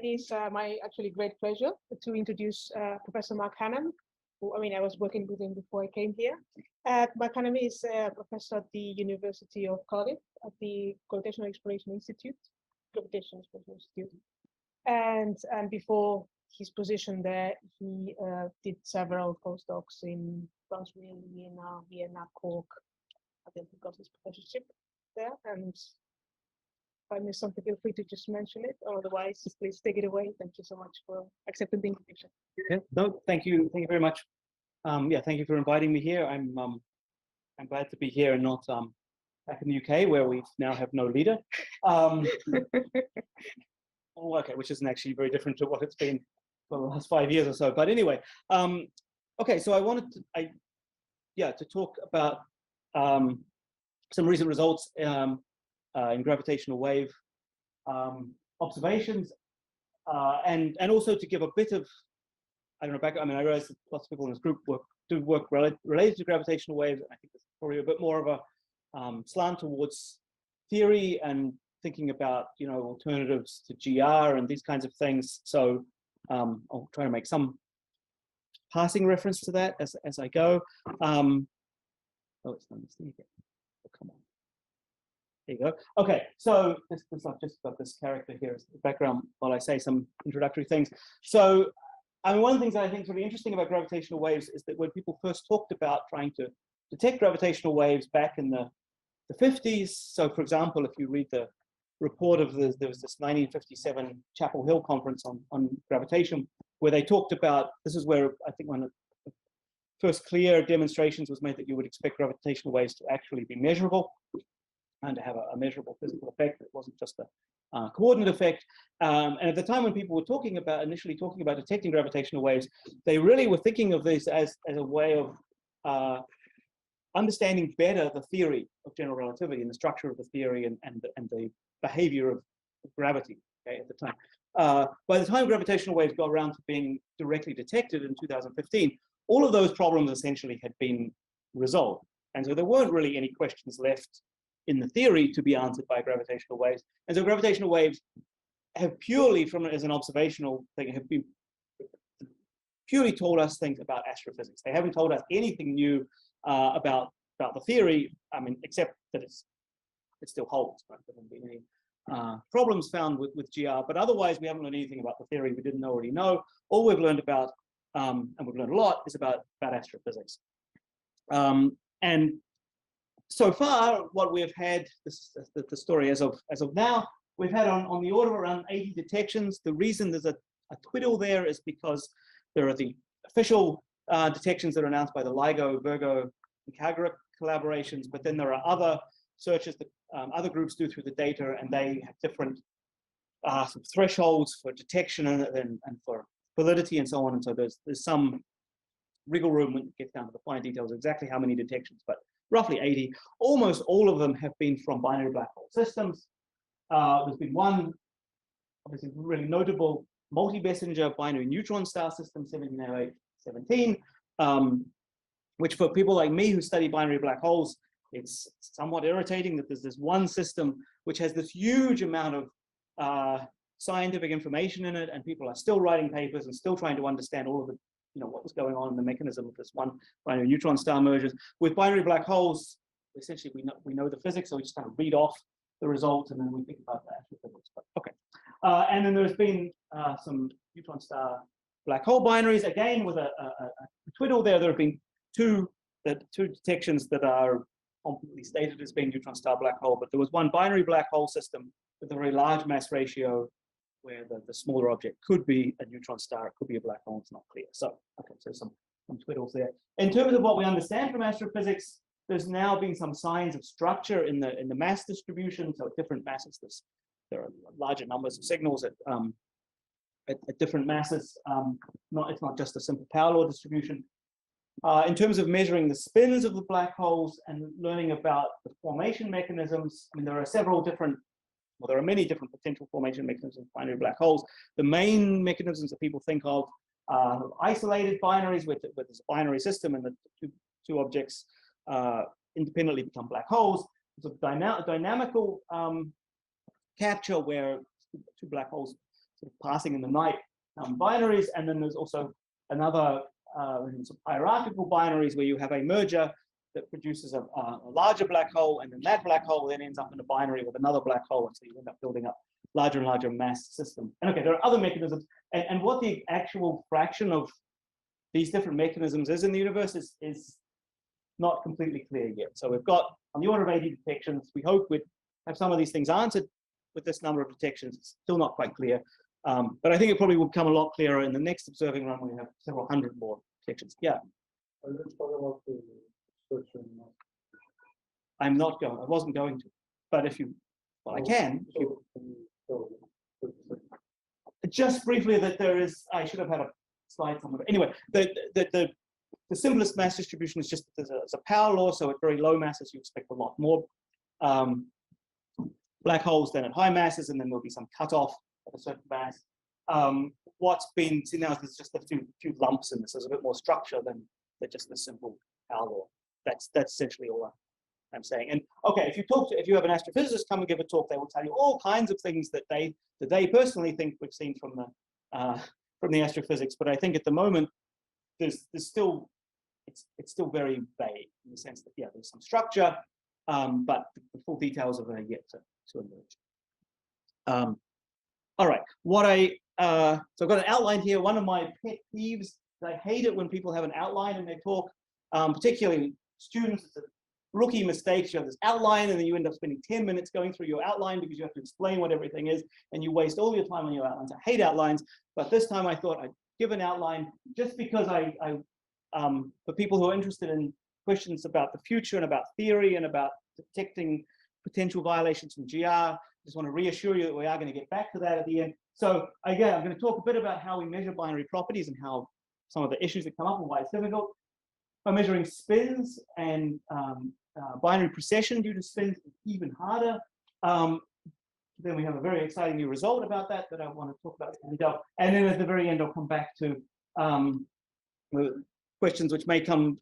it is my actually great pleasure to introduce Professor Mark Hannam. Who, I was working with him before I came here. Mark Hannam is a professor at the University of Cardiff at the Gravitational Exploration Institute, and before his position there, he did several postdocs in Brunswick, Vienna, Cork. I think he got his professorship there, and if I miss something, feel free to just mention it, or otherwise, please take it away. Thank you so much for accepting the invitation. Yeah, no, thank you very much. Yeah, thank you for inviting me here. I'm glad to be here and not back in the UK where we now have no leader. Okay, which isn't actually very different to what it's been for the last 5 years or so. But anyway, okay, so I wanted to talk about some recent results in gravitational wave observations, and also to give a bit of, I don't know, back. I realize that lots of people in this group do work related to gravitational waves, and I think there's probably a bit more of a slant towards theory and thinking about, alternatives to GR and these kinds of things. So I'll try to make some passing reference to that as I go. Oh, it's not this thing again. Oh, come on. There you go. Okay, so I've just got this character here as the background while I say some introductory things. So, one of the things that I think is really interesting about gravitational waves is that when people first talked about trying to detect gravitational waves back in the 50s, so for example, if you read the report of there was this 1957 Chapel Hill conference on gravitation, where they talked about, this is where I think one of the first clear demonstrations was made that you would expect gravitational waves to actually be measurable and to have a measurable physical effect. It wasn't just a coordinate effect. And at the time when people were initially talking about detecting gravitational waves, they really were thinking of this as a way of understanding better the theory of general relativity and the structure of the theory and the behavior of gravity, okay, at the time. By the time gravitational waves got around to being directly detected in 2015, all of those problems essentially had been resolved. And so there weren't really any questions left in the theory to be answered by gravitational waves. And so gravitational waves have purely, as an observational thing, have been purely told us things about astrophysics. They haven't told us anything new about the theory, except that it still holds, right? There haven't been any problems found with GR, but otherwise we haven't learned anything about the theory we didn't already know. All we've learned about, and we've learned a lot, is about astrophysics. And so far, what we've had, this is the story as of now, we've had on the order of around 80 detections. The reason there's a twiddle there is because there are the official detections that are announced by the LIGO, Virgo, and Kagura collaborations, but then there are other searches that other groups do through the data, and they have different thresholds for detection and for validity and so on. And so there's some wriggle room when it gets down to the fine details of exactly how many detections, but roughly 80. Almost all of them have been from binary black hole systems. There's been one, obviously, really notable multi-messenger binary neutron star system, 1708-17, which for people like me who study binary black holes, it's somewhat irritating that there's this one system which has this huge amount of scientific information in it, and people are still writing papers and still trying to understand all of the, what was going on in the mechanism of this one binary neutron star mergers. With binary black holes, essentially we know the physics, so we just kind of read off the results and then we think about the actual physics. But okay, and then there's been some neutron star black hole binaries, again with a twiddle there. There have been two detections that are completely stated as being neutron star black hole, but there was one binary black hole system with a very large mass ratio where the smaller object could be a neutron star, it could be a black hole, it's not clear. So, okay, so some twiddles there. In terms of what we understand from astrophysics, there's now been some signs of structure in the mass distribution. So at different masses, there are larger numbers of signals at different masses. It's not just a simple power law distribution. In terms of measuring the spins of the black holes and learning about the formation mechanisms, there are there are many different potential formation mechanisms of binary black holes. The main mechanisms that people think of are isolated binaries, where there's a binary system and the two objects independently become black holes. There's a dynamical capture where two black holes sort of passing in the night binaries, and then there's also another some hierarchical binaries where you have a merger that produces a larger black hole, and then that black hole then ends up in a binary with another black hole, and so you end up building up larger and larger mass system. And okay, there are other mechanisms, and what the actual fraction of these different mechanisms is in the universe is not completely clear yet. So we've got on the order of 80 detections. We hope we'd have some of these things answered with this number of detections. It's still not quite clear, but I think it probably will become a lot clearer in the next observing run when we have several hundred more detections. Yeah. Let's talk about the searching. I'm not going. I wasn't going to, but if you, well, I can. If you, just briefly, that there is. I should have had a slide somewhere. Anyway, the simplest mass distribution is just that there's a power law. So at very low masses, you expect a lot more black holes than at high masses, and then there'll be some cutoff at a certain mass. What's been seen now is just a few lumps in this. There's a bit more structure than just the simple power law. That's essentially all I'm saying. And okay, if you have an astrophysicist come and give a talk, they will tell you all kinds of things that they personally think we've seen from the astrophysics. But I think at the moment there's still it's still very vague in the sense that there's some structure, but the full details are yet to emerge. All right, so I've got an outline here. One of my pet peeves, I hate it when people have an outline in their talk, particularly students. It's a rookie mistake. You have this outline and then you end up spending 10 minutes going through your outline because you have to explain what everything is, and you waste all your time on your outlines. I hate outlines, but this time I thought I'd give an outline just because for people who are interested in questions about the future and about theory and about detecting potential violations from GR, I just want to reassure you that we are going to get back to that at the end. So again, I'm going to talk a bit about how we measure binary properties and how some of the issues that come up and why it's difficult. By measuring spins and binary precession due to spins is even harder. Then we have a very exciting new result about that I want to talk about in detail. And then at the very end, I'll come back to questions which may come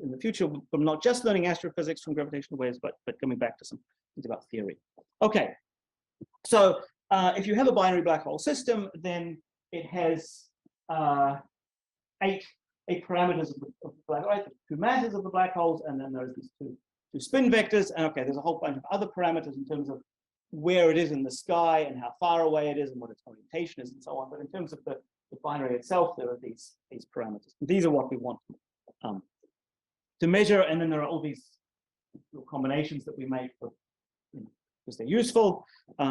in the future from not just learning astrophysics from gravitational waves, but coming back to some things about theory. Okay, so if you have a binary black hole system, then it has eight parameters of the black hole, right? The two masses of the black holes, and then there's these two spin vectors. And okay, there's a whole bunch of other parameters in terms of where it is in the sky and how far away it is and what its orientation is and so on. But in terms of the binary itself, there are these parameters. These are what we want to measure, and then there are all these little combinations that we make for, because they're useful,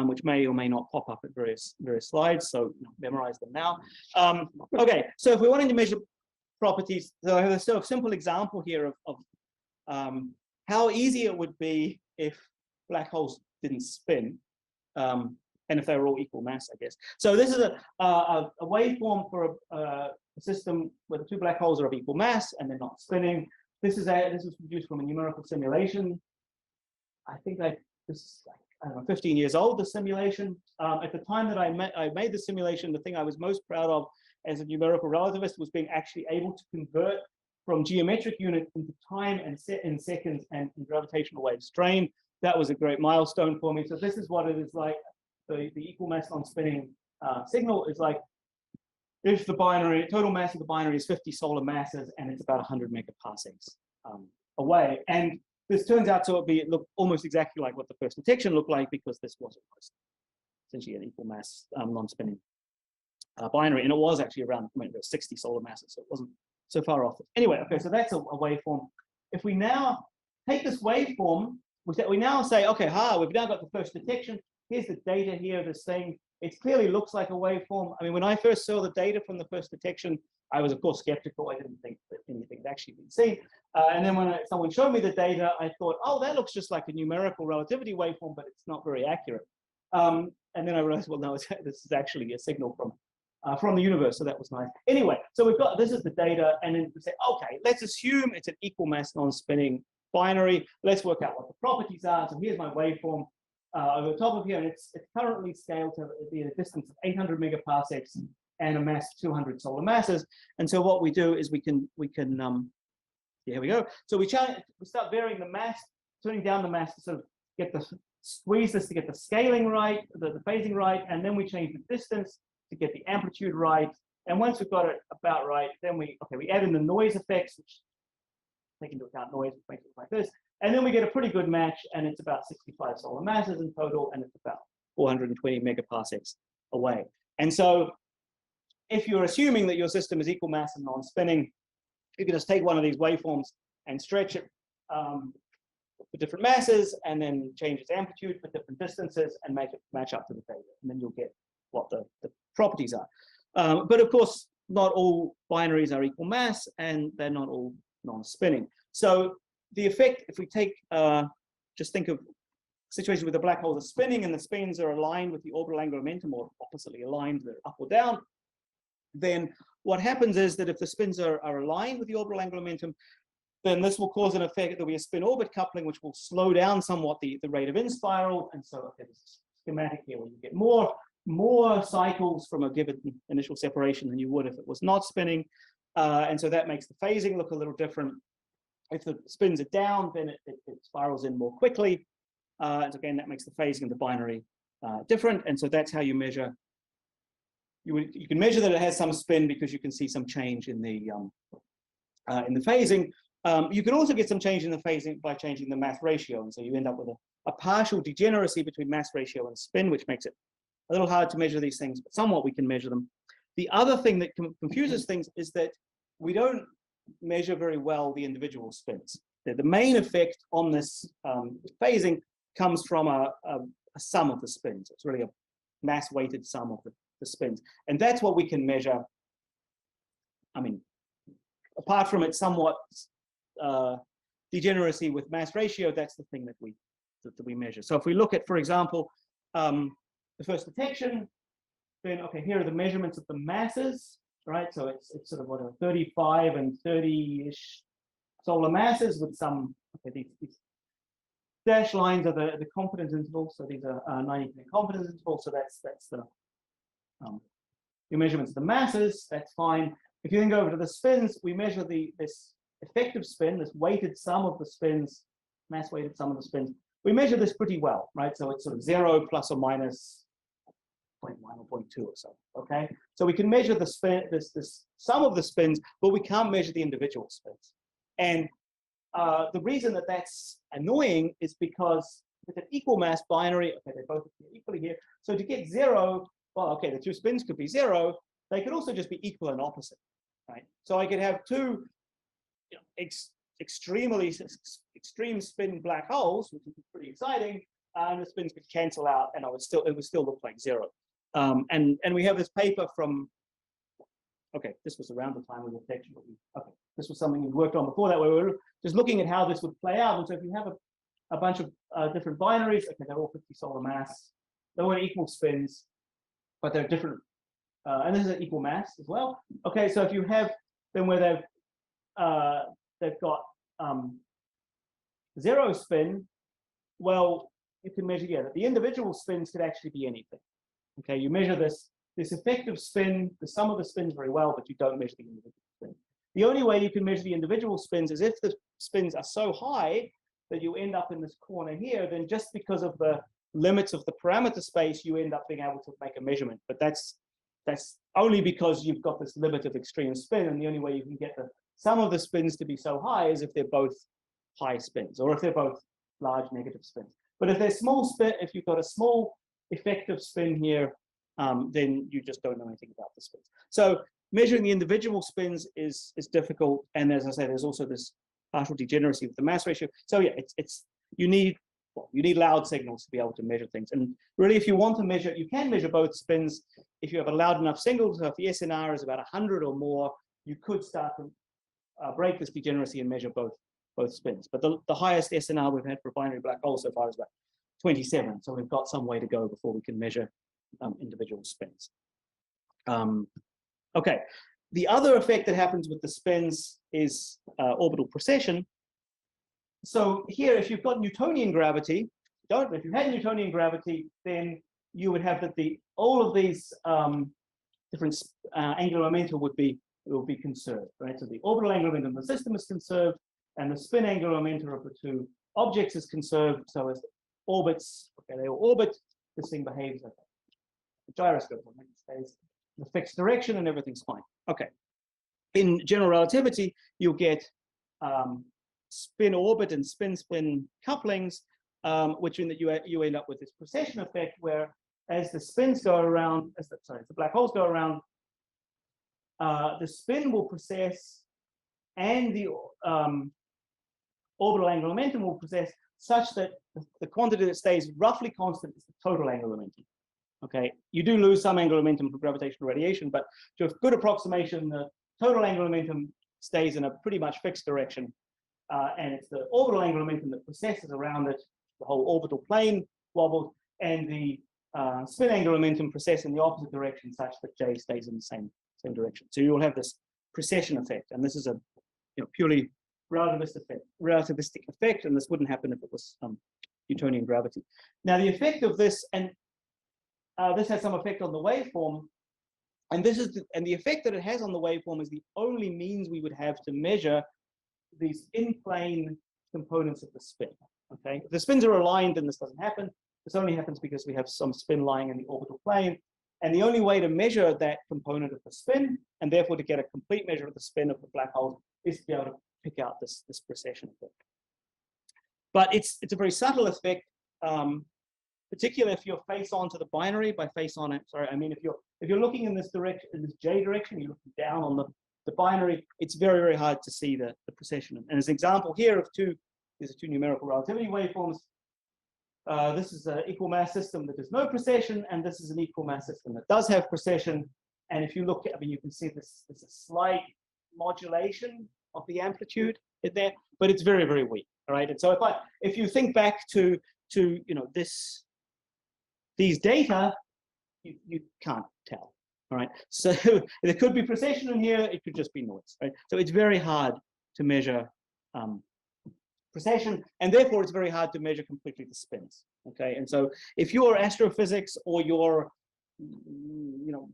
which may or may not pop up at various slides. So memorize them now. Okay, so if we're wanting to measure properties, so I have a sort of simple example here of how easy it would be if black holes didn't spin, and if they were all equal mass, I guess. So this is a waveform for a system where the two black holes are of equal mass and they're not spinning. This was produced from a numerical simulation. I think this is like, I don't know, 15 years old, the simulation. At the time that I made the simulation, the thing I was most proud of as a numerical relativist was being actually able to convert from geometric units into time and set in seconds and in gravitational wave strain. That was a great milestone for me. So this is what it is like. The equal mass non-spinning signal is like if the total mass of the binary is 50 solar masses and it's about 100 megaparsecs away. And this turns out to look almost exactly like what the first detection looked like, because this was essentially an equal mass non-spinning binary, and it was actually around 60 solar masses, so it wasn't so far off. Anyway, okay, so that's a waveform. If we now take this waveform, we now say, okay, we've now got the first detection. Here's the data here, this thing. It clearly looks like a waveform. I mean, when I first saw the data from the first detection, I was, of course, skeptical. I didn't think that anything had actually been seen. And then when someone showed me the data, I thought, oh, that looks just like a numerical relativity waveform, but it's not very accurate. And then I realized, well, no, this is actually a signal from the universe, so that was nice. Anyway, so this is the data, and then we say, okay, let's assume it's an equal mass non-spinning binary. Let's work out what the properties are. So here's my waveform over the top of here, and it's currently scaled to be at a distance of 800 megaparsecs and a mass 200 solar masses. And so what we do is we can here we go. So we start varying the mass, turning down the mass to sort of get the squeeze this to get the scaling right, the phasing right, and then we change the distance to get the amplitude right. And once we've got it about right, then we add in the noise effects, which take into account noise, which makes it like this. And then we get a pretty good match, and it's about 65 solar masses in total, and it's about 420 megaparsecs away. And so if you're assuming that your system is equal mass and non-spinning, you can just take one of these waveforms and stretch it for different masses, and then change its amplitude for different distances and make it match up to the phasor. And then you'll get what the properties are. But of course, not all binaries are equal mass, and they're not all non-spinning. So the effect, if we take, just think of situations where the black holes are spinning and the spins are aligned with the orbital angular momentum, or oppositely aligned, they're up or down, then what happens is that if the spins are aligned with the orbital angular momentum, then this will cause an effect. There'll be a spin-orbit coupling, which will slow down somewhat the rate of in-spiral. And so there's a schematic here where you get more cycles from a given initial separation than you would if it was not spinning. And so that makes the phasing look a little different. If the spins are down, then it spirals in more quickly. And again, that makes the phasing of the binary different. And so that's how you measure. You can measure that it has some spin because you can see some change in the phasing. You can also get some change in the phasing by changing the mass ratio. And so you end up with a partial degeneracy between mass ratio and spin, which makes it a little hard to measure these things, but somewhat we can measure them. The other thing that confuses things is that we don't measure very well the individual spins. The main effect on this phasing comes from a sum of the spins. It's really a mass-weighted sum of the spins. And that's what we can measure. I mean, apart from its somewhat degeneracy with mass ratio, that's the thing that we measure. So if we look at, for example, the first detection, then okay, here are the measurements of the masses, right? So it's sort of what, 35 and 30-ish solar masses with some, okay, these dashed lines are the confidence intervals. So these are 90% confidence intervals. So that's the your measurements of the masses. That's fine. If you then go over to the spins, we measure this effective spin, this weighted sum of the spins, mass weighted sum of the spins. We measure this pretty well, right? So it's sort of 0 plus or minus 0.1 or 0.2 or so. Okay, so we can measure the spin, this sum of the spins, but we can't measure the individual spins. And the reason that that's annoying is because with an equal mass binary, okay, they both appear equally here. So to get 0, well, okay, the two spins could be 0. They could also just be equal and opposite, right? So I could have two extreme spin black holes, which would be pretty exciting, and the spins could cancel out, and it would still look like 0. And we have this paper from, okay, this was around the time of the detection, but this was something we worked on before that, where we were just looking at how this would play out. And so if you have a bunch of different binaries, okay, they're all 50 solar mass, they're all equal spins, but they're different, and this is an equal mass as well. Okay, so if you have them where they've got 0 spin, well, you can measure, that the individual spins could actually be anything. Okay, you measure this effective spin, the sum of the spins very well, but you don't measure the individual spin. The only way you can measure the individual spins is if the spins are so high that you end up in this corner here, then just because of the limits of the parameter space, you end up being able to make a measurement. But that's only because you've got this limit of extreme spin, and the only way you can get the sum of the spins to be so high is if they're both high spins, or if they're both large negative spins. But if they're small spin, if you've got a small effective spin here, then you just don't know anything about the spins. So measuring the individual spins is difficult, and as I said, there's also this partial degeneracy with the mass ratio. So yeah, you need loud signals to be able to measure things. And really, if you want to measure, you can measure both spins if you have a loud enough signal. So if the SNR is about 100 or more, you could start to break this degeneracy and measure both spins. But the highest SNR we've had for a binary black hole so far is about 27. So we've got some way to go before we can measure individual spins. Okay, the other effect that happens with the spins is orbital precession. So here, if you've got Newtonian gravity, if you had Newtonian gravity, then you would have that all of these different angular momenta will be conserved, right? So the orbital angular momentum of the system is conserved, and the spin angular momentum of the two objects is conserved, so as orbits, okay, they all orbit, this thing behaves like a gyroscope, it stays in a fixed direction and everything's fine. Okay. In general relativity, you'll get spin orbit and spin-spin couplings, which mean that you end up with this precession effect where as the spins go around, as the black holes go around, the spin will precess and the orbital angular momentum will precess such that the quantity that stays roughly constant is the total angular momentum. Okay, you do lose some angular momentum for gravitational radiation, but to a good approximation, the total angular momentum stays in a pretty much fixed direction, and it's the orbital angular momentum that precesses around it. The whole orbital plane wobbles, and the spin angular momentum precesses in the opposite direction, such that J stays in the same direction. So you will have this precession effect, and this is a purely relativistic effect, and this wouldn't happen if it was Newtonian gravity. Now the effect of this, and this has some effect on the waveform, and the effect that it has on the waveform is the only means we would have to measure these in-plane components of the spin. Okay, if the spins are aligned, then this doesn't happen. This only happens because we have some spin lying in the orbital plane, and the only way to measure that component of the spin, and therefore to get a complete measure of the spin of the black hole, is to be able to pick out this precession effect. But it's a very subtle effect, particularly if you're face on to the binary. By face on it, sorry, I mean if you're looking in this direction, in this J direction, you're looking down on the binary, it's very, very hard to see the precession. And as an example here of these are two numerical relativity waveforms. This is an equal mass system that has no precession, and this is an equal mass system that does have precession. And if you look at, you can see this a slight modulation of the amplitude in there, but it's very, very weak. All right. And so if you think back to these data, you can't tell. All right. So there could be precession in here, it could just be noise. Right. So it's very hard to measure precession, and therefore it's very hard to measure completely the spins. Okay. And so if your astrophysics or your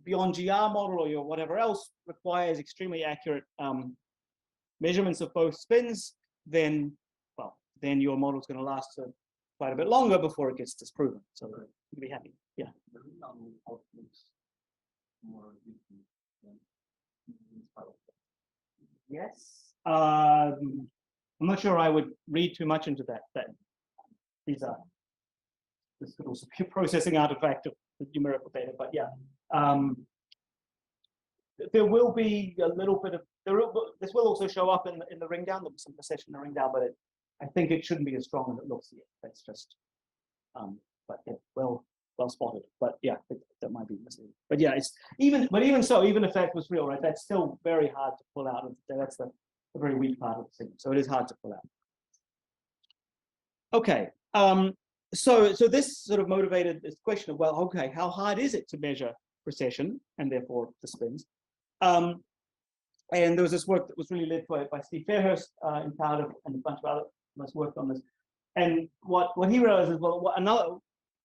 beyond GR model or your whatever else requires extremely accurate measurements of both spins, then your model is going to last quite a bit longer before it gets disproven. So you'll be happy. Yeah. Yes. I'm not sure I would read too much into that. This could also be a processing artifact of the numerical data, but yeah. There will be a little bit of this will also show up in the ring down. There'll be some precession in the ring down, but I think it shouldn't be as strong as it looks yet. That's just but yeah, well spotted. But yeah, that might be misleading. But yeah, even so, even if that was real, right, that's still very hard to pull out. That's the very weak part of the signal. So it is hard to pull out. Okay. So this sort of motivated this question of, well, okay, how hard is it to measure precession and therefore the spins? And there was this work that was really led by Steve Fairhurst in Cardiff, and a bunch of others worked on this. And what he realized is, well,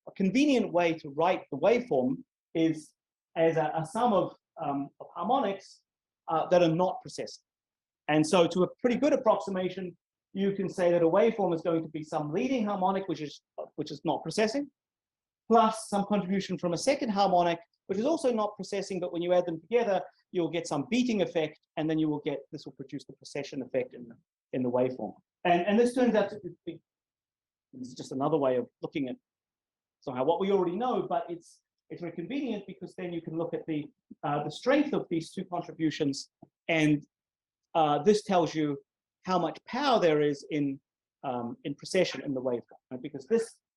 a convenient way to write the waveform is as a sum of harmonics that are not precessing. And so to a pretty good approximation, you can say that a waveform is going to be some leading harmonic, which is not precessing, plus some contribution from a second harmonic, which is also not precessing, but when you add them together, you'll get some beating effect, and then this will produce the precession effect in the waveform. And this turns out to be, this is just another way of looking at somehow what we already know, but it's very convenient because then you can look at the strength of these two contributions, and this tells you how much power there is in precession in the waveform, right? Because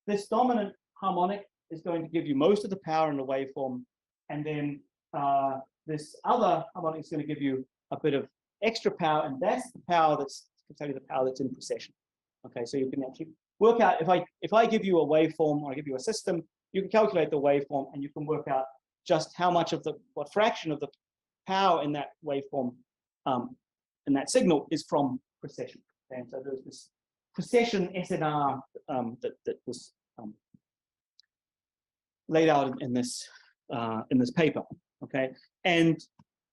this dominant harmonic is going to give you most of the power in the waveform, and then this other harmonic is going to give you a bit of extra power, and that's the power that's in precession. Okay, so you can actually work out, if I give you a waveform or I give you a system, you can calculate the waveform, and you can work out just how much of what fraction of the power in that waveform in that signal is from precession. And so there's this precession SNR that was laid out in this paper. Okay, and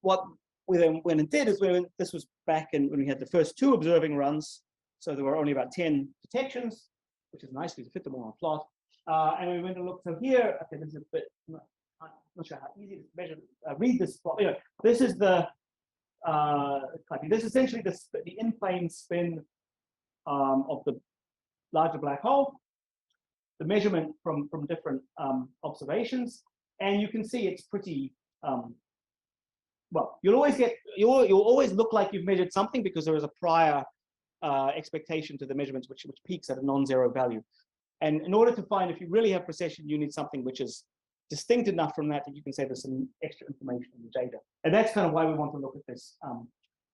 what we then went and did is this was back when we had the first 2 observing runs, so there were only about 10 detections, which is nice because you fit them all on a plot. And we went to look. So here, okay, this is a bit. I'm not sure how easy to measure. Read this plot. Anyway, this is the. This is essentially the in-plane spin of the larger black hole. The measurement from different observations, and you can see it's pretty. Well, you'll always look like you've measured something because there is a prior expectation to the measurements which peaks at a non-zero value. And in order to find if you really have precession, you need something which is distinct enough from that you can say there's some extra information in the data. And that's kind of why we want to look at this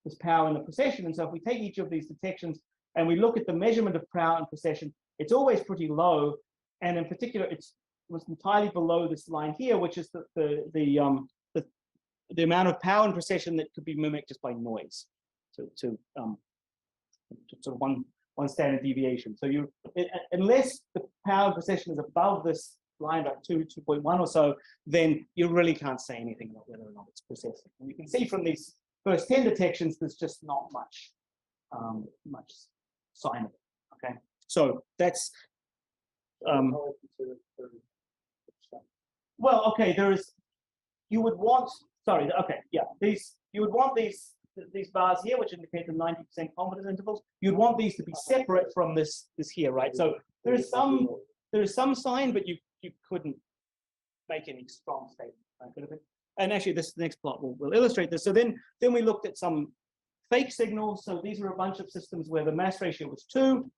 this power and the precession. And so if we take each of these detections and we look at the measurement of power and precession, it's always pretty low. And in particular, it was entirely below this line here, which is the amount of power and precession that could be mimicked just by noise. To sort of one standard deviation. So unless the power and precession is above this line, like 2.1 or so, then you really can't say anything about whether or not it's precessing. And you can see from these first 10 detections, there's just not much sign of it. Okay, so that's well, okay. There is. You would want. Sorry. Okay. Yeah. You would want these bars here, which indicate the 90% confidence intervals. You'd want these to be separate from this here, right? So there is some sign, but you couldn't make any strong statement. Right? And actually, this next plot will illustrate this. So then we looked at some fake signals. So these are a bunch of systems where the mass ratio was 2.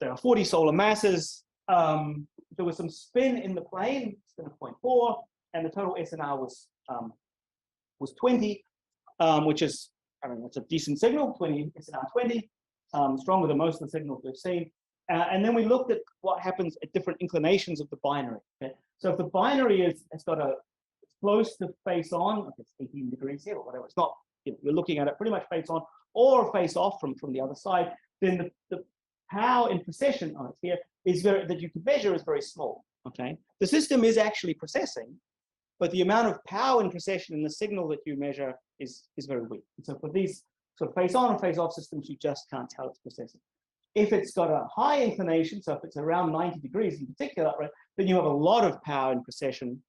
There are 40 solar masses. There was some spin in the plane, spin of 0.4, and the total SNR was 20, which is, I mean, it's a decent signal, 20 SNR 20, stronger than most of the signals we've seen. And then we looked at what happens at different inclinations of the binary. Okay? So if the binary has got it's close to face on, like it's 18 degrees here or whatever, it's not, you're looking at it pretty much face on or face off from the other side, then the power in precession on it here is that you can measure is very small. Okay, the system is actually precessing, but the amount of power in precession in the signal that you measure is very weak. And so for these sort of face on and face off systems, you just can't tell it's precessing. If it's got a high inclination, so if it's around 90 degrees in particular, right, then you have a lot of power in precession.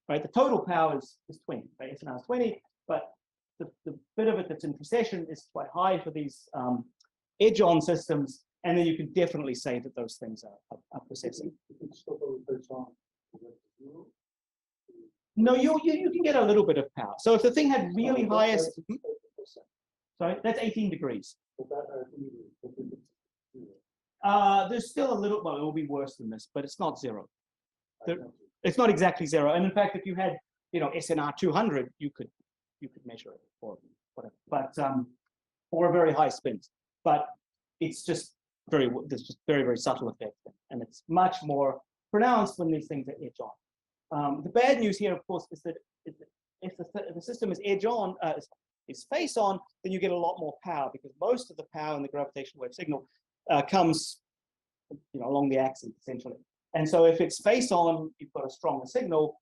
Right, the total power is 20. Right, it's now 20, but the bit of it that's in precession is quite high for these edge-on systems. And then you can definitely say that those things are precessing. No, you can get a little bit of power. So if the thing had really highest, sorry, that's 18 degrees. There's still a little, well, it will be worse than this, but it's not zero. It's not exactly zero. And in fact, if you had, SNR 200, you could measure it or whatever, but or a very high spins. But it's just there's just very, very subtle effect, and it's much more pronounced when these things are edge on. The bad news here, of course, is that if the system is edge on, is face on, then you get a lot more power because most of the power in the gravitational wave signal comes, along the axis essentially. And so if it's face on, you've got a stronger signal.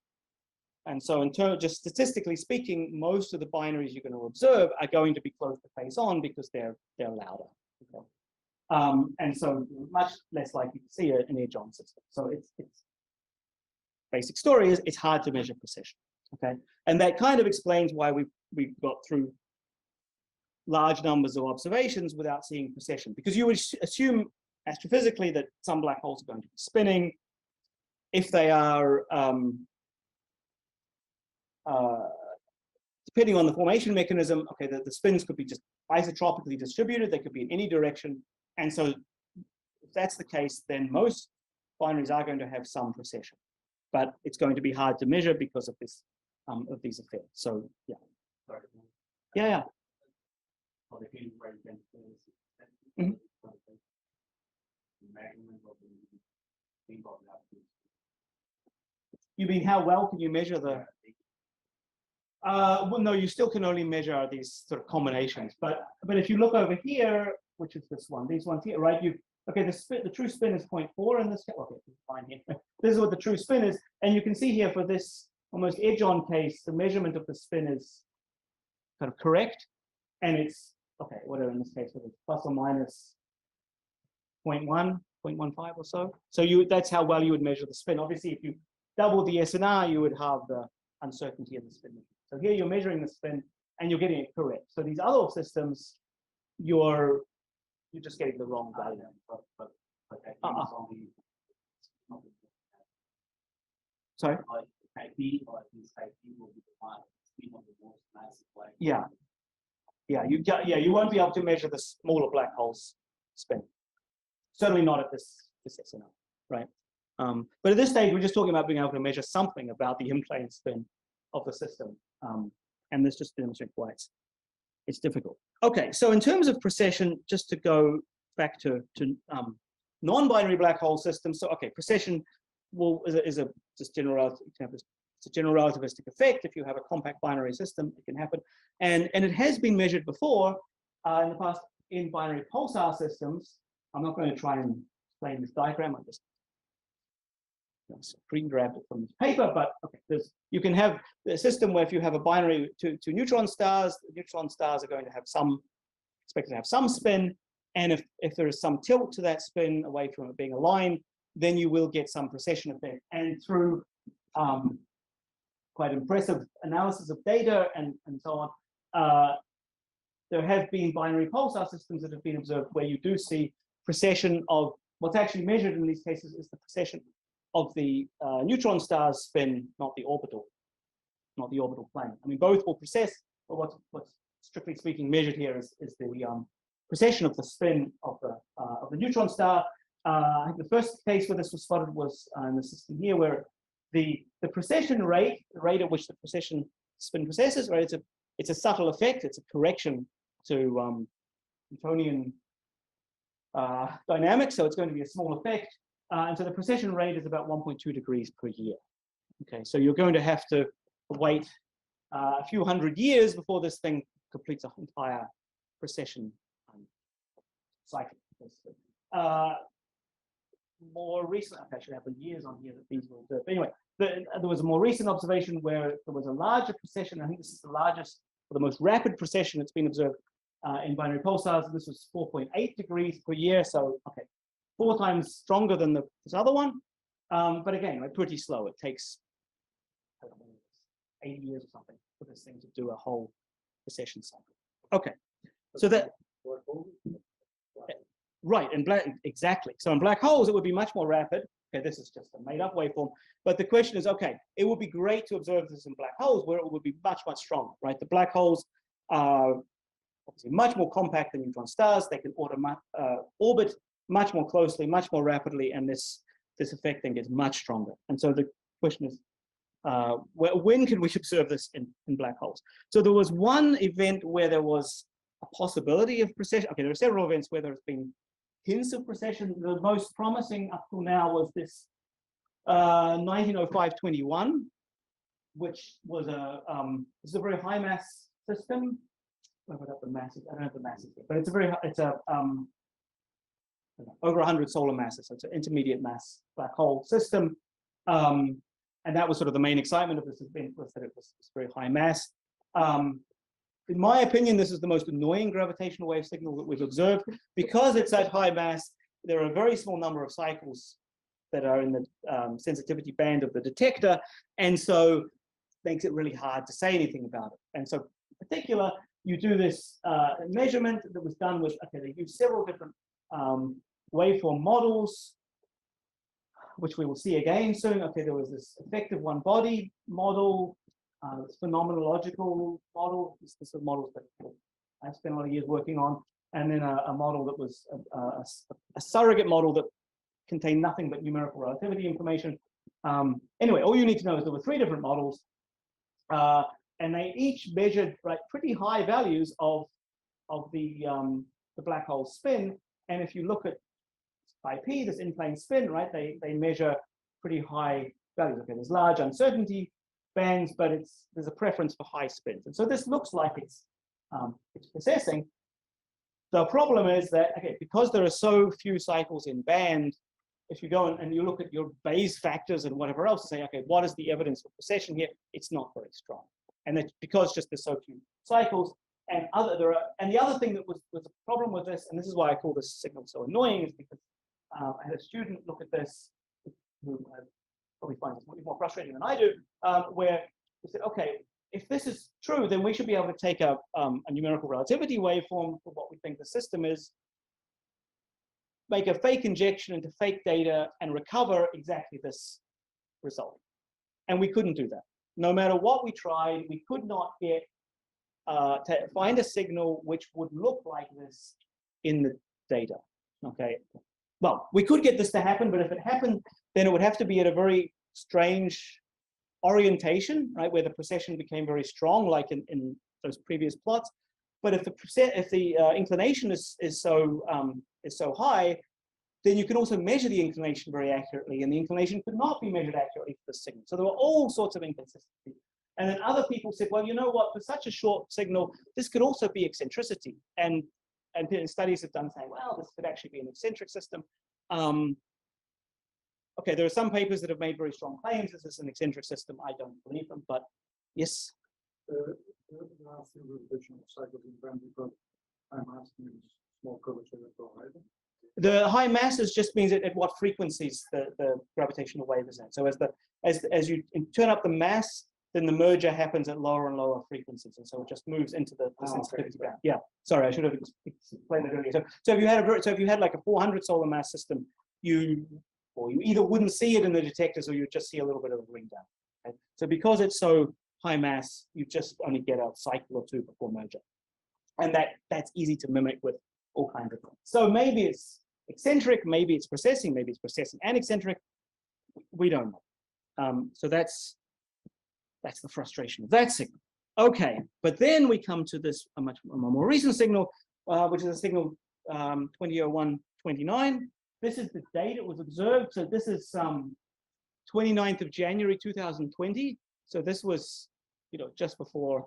And so just statistically speaking, most of the binaries you're going to observe are going to be close to face on because they're louder. Okay? And so much less likely to see an edge-on system. So it's basic story is it's hard to measure precession. Okay, and that kind of explains why we got through large numbers of observations without seeing precession, because you would assume astrophysically that some black holes are going to be spinning. If they are, depending on the formation mechanism, okay, the spins could be just isotropically distributed. They could be in any direction. And so if that's the case, then most binaries are going to have some precession, but it's going to be hard to measure because of this, of these effects. So yeah. Yeah. Mm-hmm. You mean how well can you measure the? Well, no, you still can only measure these sort of combinations. But if you look over here, which is this one, these ones here, right? The true spin is 0.4 in this. Okay, fine here. This is what the true spin is, and you can see here for this almost edge-on case, the measurement of the spin is kind of correct, and it's okay. Whatever in this case, it's plus or minus 0.1. 0.15 or so. So that's how well you would measure the spin. Obviously, if you double the SNR, you would have the uncertainty in the spin. So here you're measuring the spin and you're getting it correct. So these other systems, you're just getting the wrong value. But I think it's only Sorry? type B or at least type B will be the one spin of the most massive black. Yeah. You won't be able to measure the smaller black holes spin. Certainly not at this SNR, right? But at this stage, we're just talking about being able to measure something about the in-plane spin of the system. And this just demonstrates why it's difficult. Okay, so in terms of precession, just to go back to non-binary black hole systems. So okay, precession is a general it's a general relativistic effect. If you have a compact binary system, it can happen. And it has been measured before in the past in binary pulsar systems. I'm not going to try and explain this diagram. I just pre-grabbed it from this paper, but okay, you can have a system where if you have a binary to neutron stars, the neutron stars are going to have expected to have some spin, and if there is some tilt to that spin away from it being aligned, then you will get some precession effect. And through quite impressive analysis of data and so on, there have been binary pulsar systems that have been observed where you do see precession of what's actually measured in these cases is the precession of the neutron star's spin, not the orbital plane. I mean, both will precess, but what's strictly speaking measured here is the precession of the spin of the neutron star. I think the first case where this was spotted was in the system here, where the precession rate, the rate at which the precession spin precesses, right? It's a subtle effect. It's a correction to Newtonian dynamics, so it's going to be a small effect. And so the precession rate is about 1.2 degrees per year. Okay, so you're going to have to wait a few hundred years before this thing completes an entire precession cycle. More recent, okay, I should have the years on here that these were observed. Anyway, there was a more recent observation where there was a larger precession. I think this is the largest or the most rapid precession that's been observed in binary pulsars. This was 4.8 degrees per year. So, okay, 4 times stronger than this other one. But again, like pretty slow. It takes 80 years or something for this thing to do a whole precession cycle. Okay, so that. Right, in black, exactly. So in black holes, it would be much more rapid. Okay, this is just a made-up waveform. But the question is, okay, it would be great to observe this in black holes where it would be much, much stronger, right? The black holes are obviously much more compact than neutron stars. They can orbit much more closely, much more rapidly, and this effect then gets much stronger. And so the question is, when can we observe this in black holes? So there was one event where there was a possibility of precession. Okay, there are several events where there's been hints of precession. The most promising up till now was this 1905-21, which was it's a very high mass system. I don't have the masses here, but it's over 100 solar masses. So it's an intermediate mass black hole system. And that was sort of the main excitement of this event, was that it was very high mass. In my opinion, this is the most annoying gravitational wave signal that we've observed. Because it's at high mass, there are a very small number of cycles that are in the sensitivity band of the detector, and so makes it really hard to say anything about it. And so in particular, you do this measurement that was done with, okay, they used several different waveform models, which we will see again soon. Okay, there was this effective one-body model, this phenomenological model. This are models that I spent a lot of years working on, and then a model that was a surrogate model that contained nothing but numerical relativity information. Anyway, all you need to know is there were 3 different models, and they each measured pretty high values of the black hole spin. And if you look at phi p, this in-plane spin, right, they measure pretty high values. Okay, there's large uncertainty bands, but there's a preference for high spins, and so this looks like it's precessing. The problem is that, okay, because there are so few cycles in band, if you go and you look at your Bayes factors and whatever else, and say, okay, what is the evidence for precession here? It's not very strong, and that's because just there's so few cycles. And the other thing that was a problem with this, and this is why I call this signal so annoying, is because I had a student look at this, who probably finds this more frustrating than I do, where he said, okay, if this is true, then we should be able to take a numerical relativity waveform for what we think the system is, make a fake injection into fake data, and recover exactly this result. And we couldn't do that. No matter what we tried, we could not get to find a signal which would look like this in the data. Okay. Well, we could get this to happen, but if it happened, then it would have to be at a very strange orientation, right, where the precession became very strong, like in those previous plots. But if the inclination is so high, then you can also measure the inclination very accurately, and the inclination could not be measured accurately for the signal. So there were all sorts of inconsistencies. And then other people said, well, you know what, for such a short signal, this could also be eccentricity. And studies have done saying, well, this could actually be an eccentric system. Okay, there are some papers that have made very strong claims this is an eccentric system. I don't believe them, but yes. The high masses just means at what frequencies the gravitational wave is at. So as you turn up the mass, then the merger happens at lower and lower frequencies, and so it just moves into the sensitivity band. Yeah, sorry, I should have explained that earlier. So if you had like a 400 solar mass system, you either wouldn't see it in the detectors, or you'd just see a little bit of a ring down. Okay? So because it's so high mass, you just only get a cycle or two before merger, and that's easy to mimic with all kinds of things. So maybe it's eccentric, maybe it's precessing, maybe it's precessing and eccentric. We don't know. So that's the frustration of that signal. Okay, but then we come to this a more recent signal, which is a signal 2001-29. This is the date it was observed. So this is 29th of January 2020. So this was, just before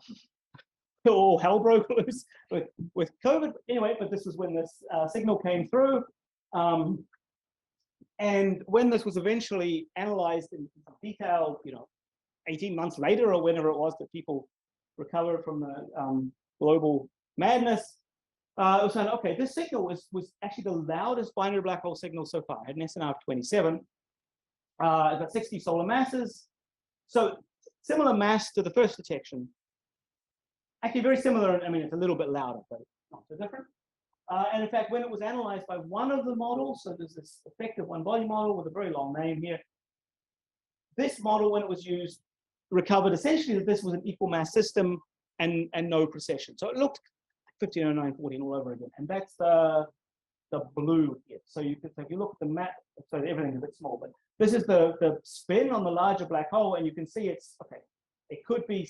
all hell broke loose with COVID. Anyway, but this was when this signal came through. And when this was eventually analyzed in detail, 18 months later or whenever it was that people recovered from the global madness, it was saying, okay, this signal was actually the loudest binary black hole signal so far. It had an SNR of 27. It got 60 solar masses. So similar mass to the first detection. Actually very similar. I mean, it's a little bit louder, but it's not so different. And in fact, when it was analyzed by one of the models, so there's this effective one body model with a very long name here. This model, when it was used, recovered essentially that this was an equal mass system and no precession. So it looked 1509-14 all over again. And that's the blue here. So if you look at the map, so everything's a bit small, but this is the spin on the larger black hole, and you can see it's, okay, it could be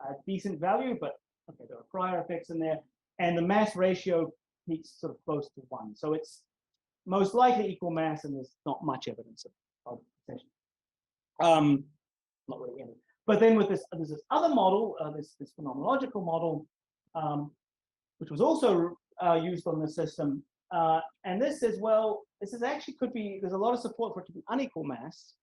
a decent value, but okay, there are prior effects in there. And the mass ratio peaks sort of close to 1. So it's most likely equal mass, and there's not much evidence of precession. Not really any. But then with this, there's this other model, this phenomenological model, which was also used on the system. And this says, well, this is actually could be, there's a lot of support for it to be unequal mass,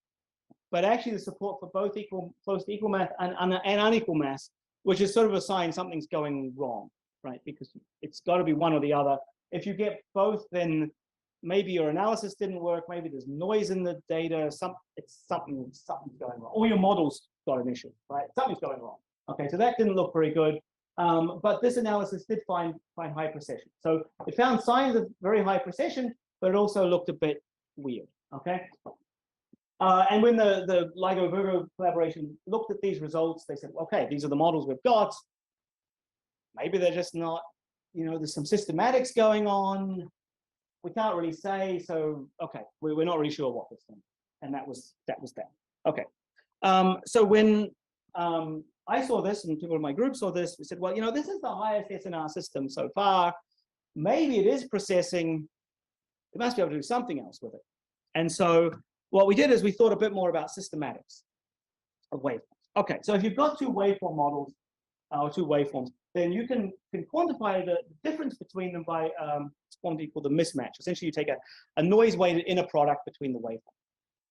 but actually the support for both close to equal mass and unequal mass, which is sort of a sign something's going wrong, right? Because it's got to be one or the other. If you get both, then maybe your analysis didn't work. Maybe there's noise in the data. Something's going wrong. Or your model's got an issue, right? Something's going wrong. Okay, so that didn't look very good. But this analysis did find high precession. So it found signs of very high precession, but it also looked a bit weird. Okay. And when the LIGO-Virgo collaboration looked at these results, they said, okay, these are the models we've got. Maybe they're just not, there's some systematics going on. We can't really say, so okay, we're not really sure what this thing. And that was that. Okay. So when I saw this and people in my group saw this, we said, well, this is the highest SNR system so far. Maybe it is precessing. It must be able to do something else with it. And so what we did is we thought a bit more about systematics of waveforms. Okay, so if you've got two waveform models or two waveforms, then you can quantify the difference between them by quantity called the mismatch. Essentially, you take a noise-weighted inner product between the waveform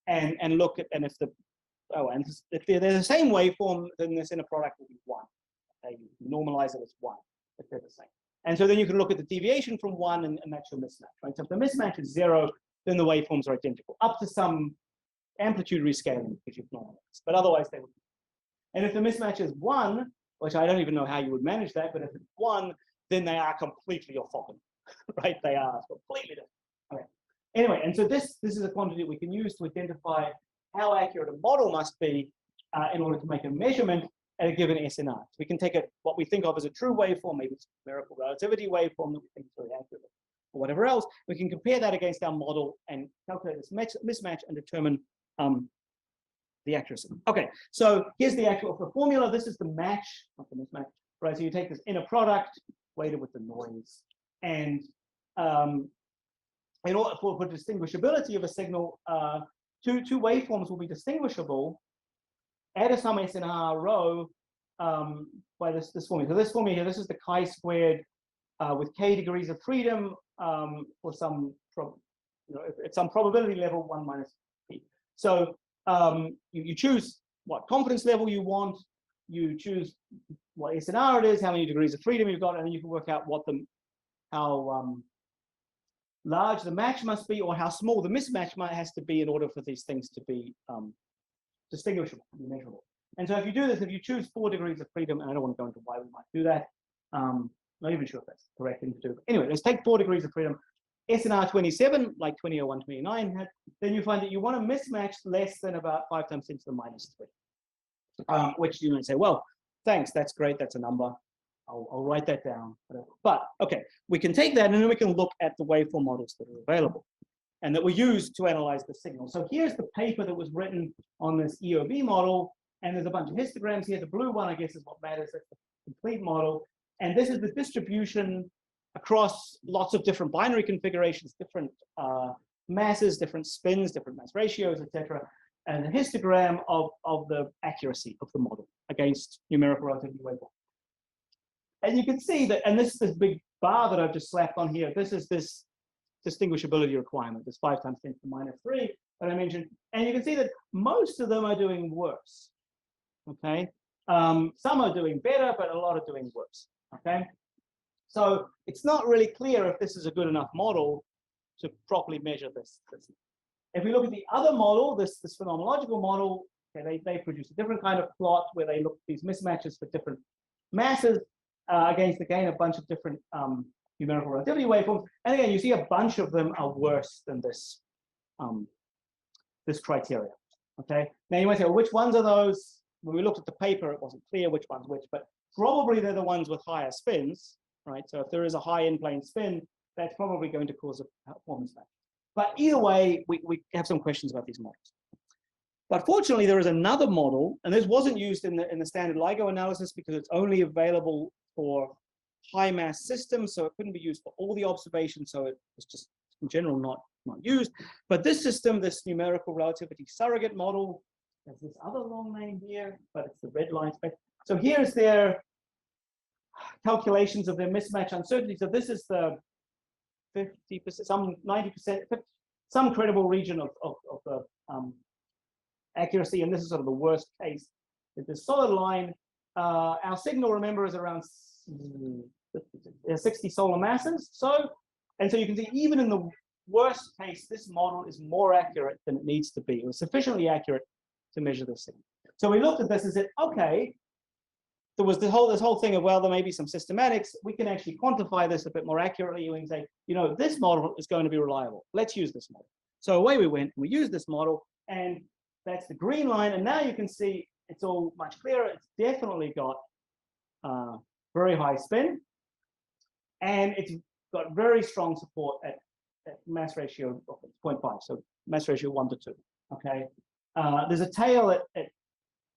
and look at, and if they're the same waveform, then this inner product will be 1. Okay, you normalize it as 1 if they're the same. And so then you can look at the deviation from 1, and that's your mismatch, right? So if the mismatch is 0, then the waveforms are identical, up to some amplitude rescaling if you've normalized, but otherwise they would. And if the mismatch is 1, which I don't even know how you would manage that, but if it's 1, then they are completely orthogonal, right? They are completely different. Okay. Anyway, and so this is a quantity we can use to identify how accurate a model must be in order to make a measurement at a given SNR. So we can take what we think of as a true waveform, maybe it's a numerical relativity waveform that we think is very accurate, or whatever else. We can compare that against our model and calculate this mismatch and determine the accuracy. Okay, so here's the actual formula. This is the match, not the mismatch, right? So you take this inner product, weighted with the noise, and in order for distinguishability of a signal, two waveforms will be distinguishable at some SNR rho by this formula. So this formula here, this is the chi-squared with k degrees of freedom for some, at some probability level 1 minus p. So you choose what confidence level you want, you choose what SNR it is, how many degrees of freedom you've got, and then you can work out how large the match must be, or how small the mismatch has to be in order for these things to be distinguishable, measurable. And so if you do this, if you choose 4 degrees of freedom, and I don't want to go into why we might do that, not even sure if that's the correct thing to do. But anyway, let's take 4 degrees of freedom. SNR 27, like 2001, 29 had, then you find that you want a mismatch less than about 5 times 10 to the minus 3. Which you might say, well, thanks, that's great, that's a number. I'll write that down. But okay, we can take that and then we can look at the waveform models that are available and that were used to analyze the signal. So here's the paper that was written on this EOB model, and there's a bunch of histograms here. The blue one, I guess, is what matters. That's the complete model. And this is the distribution across lots of different binary configurations, different masses, different spins, different mass ratios, etc. And a histogram of the accuracy of the model against numerical relativity waveform. And you can see that, and this big bar that I've just slapped on here, this is this distinguishability requirement, this 5 times 10 to the minus 3 that I mentioned. And you can see that most of them are doing worse, okay? Some are doing better, but a lot are doing worse, okay? So it's not really clear if this is a good enough model to properly measure this. If we look at the other model, this phenomenological model, okay, they produce a different kind of plot where they look at these mismatches for different masses against, again, a bunch of different numerical relativity waveforms. And again, you see a bunch of them are worse than this, this criteria, okay? Now you might say, well, which ones are those? When we looked at the paper, it wasn't clear which one's which, but probably they're the ones with higher spins, right? So if there is a high in-plane spin, that's probably going to cause a performance match. But either way, we have some questions about these models. But fortunately, there is another model, and this wasn't used in the standard LIGO analysis because it's only available for high mass systems, so it couldn't be used for all the observations, so it was just in general not used. But this system, this numerical relativity surrogate model, has this other long name here, but it's the red line spec. So here's their calculations of their mismatch uncertainty. So this is the 50%, some 90%, some credible region of the accuracy, and this is sort of the worst case. It's this solid line. Our signal, remember, is around 60 solar masses. So you can see even in the worst case, this model is more accurate than it needs to be. It was sufficiently accurate to measure this signal. So we looked at this and said, okay, there was this whole thing of, well, there may be some systematics. We can actually quantify this a bit more accurately. We can say, you know, this model is going to be reliable. Let's use this model. So away we went. We used this model, and that's the green line. And now you can see it's all much clearer. It's definitely got very high spin, and it's got very strong support at mass ratio of 0.5. So mass ratio 1 to 2. Okay. There's a tail at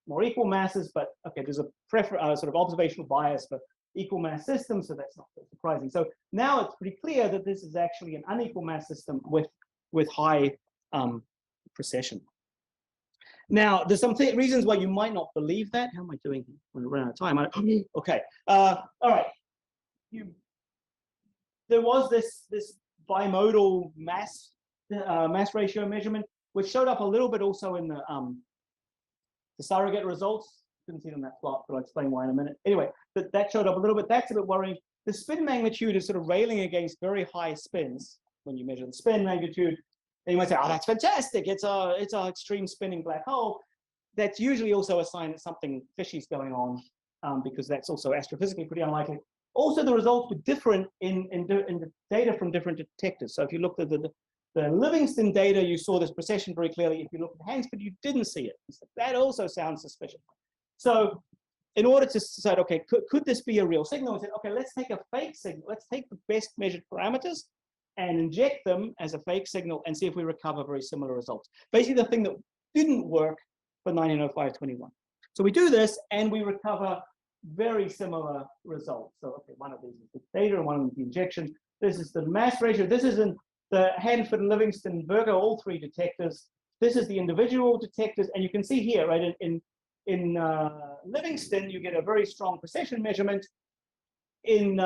more equal masses, but okay, there's a sort of observational bias for equal mass systems, so that's not so surprising. So now it's pretty clear that this is actually an unequal mass system with high precession. Now, there's some reasons why you might not believe that. How am I doing here? When I run out of time. Okay. All right. There was this bimodal mass ratio measurement, which showed up a little bit also in the surrogate results. Couldn't see it on that plot, but I'll explain why in a minute. Anyway, that showed up a little bit. That's a bit worrying. The spin magnitude is sort of railing against very high spins when you measure the spin magnitude. And you might say, oh, that's fantastic. It's a extreme spinning black hole. That's usually also a sign that something fishy is going on, because that's also astrophysically pretty unlikely. Also, the results were different in the data from different detectors. So if you looked at the Livingston data, you saw this precession very clearly. If you looked at Hansford, you didn't see it. So that also sounds suspicious. So in order to decide, okay, could this be a real signal? We said, okay, let's take a fake signal. Let's take the best measured parameters and inject them as a fake signal and see if we recover very similar results. Basically, the thing that didn't work for 1905-21. So we do this and we recover very similar results. So, okay, one of these is the data and one of them is the injection. This is the mass ratio. This is in the Hanford, Livingston, Virgo, all three detectors. This is the individual detectors. And you can see here, right, in Livingston, you get a very strong precession measurement. In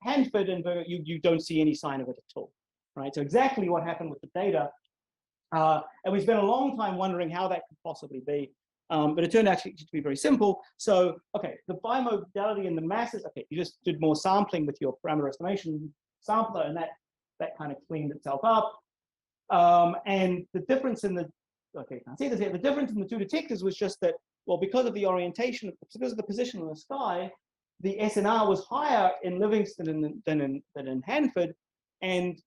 Hanford and Virgo, you don't see any sign of it at all, right? So exactly what happened with the data. And we spent a long time wondering how that could possibly be. But it turned out to be very simple. So, okay, the bimodality in the masses, okay, you just did more sampling with your parameter estimation sampler, and that kind of cleaned itself up. And the difference in the, okay, can't see this here, the difference in the two detectors was just that, well, because of the orientation, because of the position in the sky, the SNR was higher in Livingston than in Hanford. And